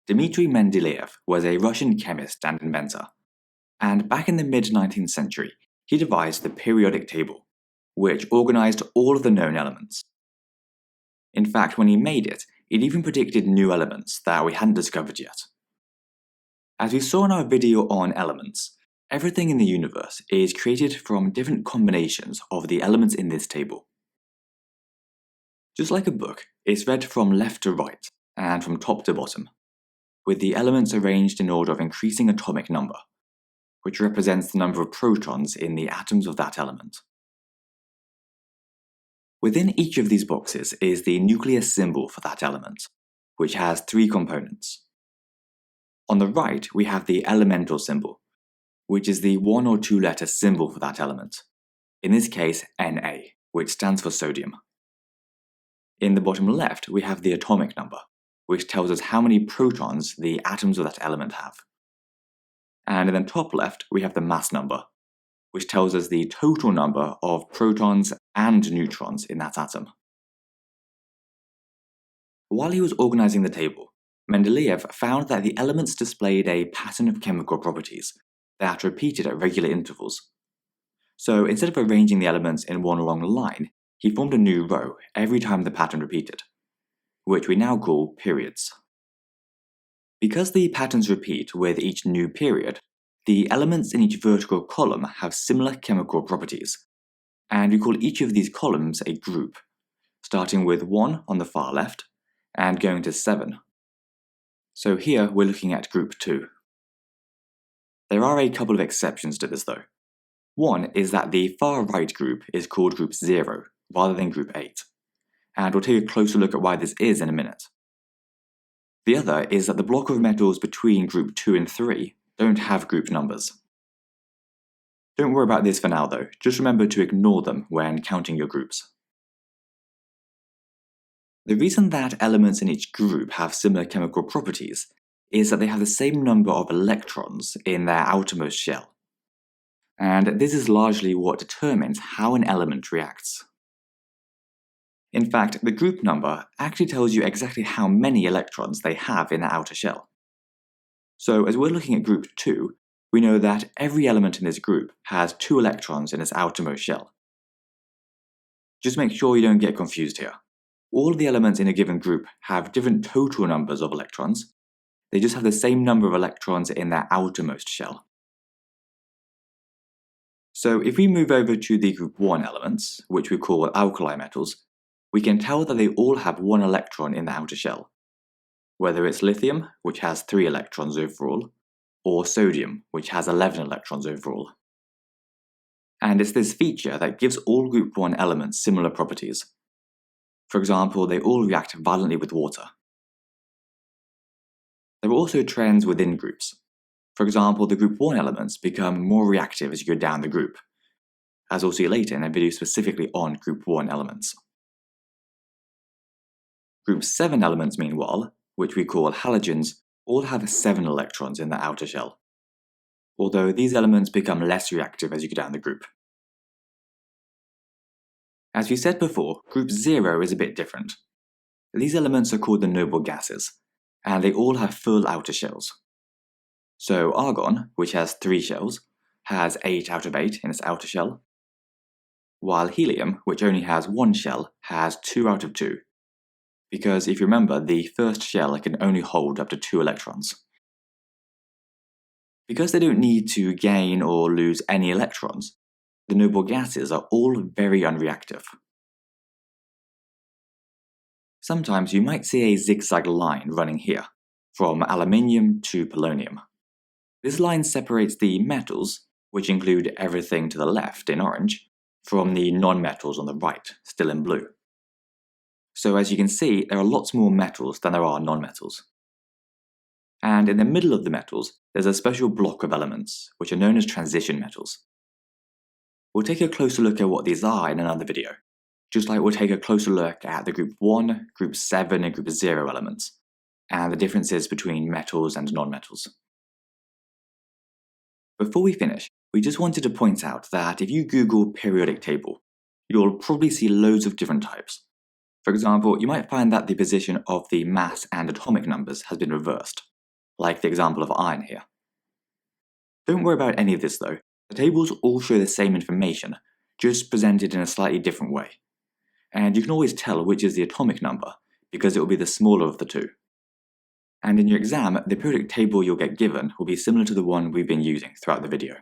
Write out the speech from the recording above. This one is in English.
Dmitry Mendeleev was a Russian chemist and inventor, and back in the mid-19th century, he devised the periodic table, which organized all of the known elements. In fact, when he made it, it even predicted new elements that we hadn't discovered yet. As we saw in our video on elements, everything in the universe is created from different combinations of the elements in this table. Just like a book, it's read from left to right and from top to bottom, with the elements arranged in order of increasing atomic number, which represents the number of protons in the atoms of that element. Within each of these boxes is the nuclear symbol for that element, which has three components. On the right, we have the elemental symbol, which is the one or two letter symbol for that element, in this case Na, which stands for sodium. In the bottom left, we have the atomic number, which tells us how many protons the atoms of that element have. And in the top left, we have the mass number, which tells us the total number of protons and neutrons in that atom. While he was organizing the table, Mendeleev found that the elements displayed a pattern of chemical properties that repeated at regular intervals. So instead of arranging the elements in one long line, he formed a new row every time the pattern repeated, which we now call periods. Because the patterns repeat with each new period, the elements in each vertical column have similar chemical properties, and we call each of these columns a group, starting with 1 on the far left and going to 7. So here we're looking at group 2. There are a couple of exceptions to this though. One is that the far right group is called group 0 rather than group 8, and we'll take a closer look at why this is in a minute. The other is that the block of metals between group 2 and 3 don't have group numbers. Don't worry about this for now though, just remember to ignore them when counting your groups. The reason that elements in each group have similar chemical properties is that they have the same number of electrons in their outermost shell. And this is largely what determines how an element reacts. In fact, the group number actually tells you exactly how many electrons they have in their outer shell. So as we're looking at group 2, we know that every element in this group has 2 electrons in its outermost shell. Just make sure you don't get confused here. All of the elements in a given group have different total numbers of electrons. They just have the same number of electrons in their outermost shell. So if we move over to the group 1 elements, which we call alkali metals, we can tell that they all have 1 electron in the outer shell, whether it's lithium, which has 3 electrons overall, or sodium, which has 11 electrons overall. And it's this feature that gives all group 1 elements similar properties. For example, they all react violently with water. There are also trends within groups. For example, the group 1 elements become more reactive as you go down the group, as we'll see later in a video specifically on group 1 elements. Group 7 elements, meanwhile, which we call halogens, all have 7 electrons in their outer shell, although these elements become less reactive as you go down the group. As we said before, group 0 is a bit different. These elements are called the noble gases, and they all have full outer shells. So argon, which has 3 shells, has 8 out of 8 in its outer shell, while helium, which only has 1 shell, has 2 out of 2. Because if you remember, the first shell can only hold up to 2 electrons. Because they don't need to gain or lose any electrons, the noble gases are all very unreactive. Sometimes you might see a zigzag line running here, from aluminium to polonium. This line separates the metals, which include everything to the left in orange, from the non-metals on the right, still in blue. So as you can see, there are lots more metals than there are non-metals. And in the middle of the metals, there's a special block of elements, which are known as transition metals. We'll take a closer look at what these are in another video, just like we'll take a closer look at the group 1, group 7 and group 0 elements, and the differences between metals and non-metals. Before we finish, we just wanted to point out that if you Google periodic table, you'll probably see loads of different types. For example, you might find that the position of the mass and atomic numbers has been reversed. like the example of iron here. Don't worry about any of this though, the tables all show the same information, just presented in a slightly different way. And you can always tell which is the atomic number, because it will be the smaller of the two. And in your exam, the periodic table you'll get given will be similar to the one we've been using throughout the video.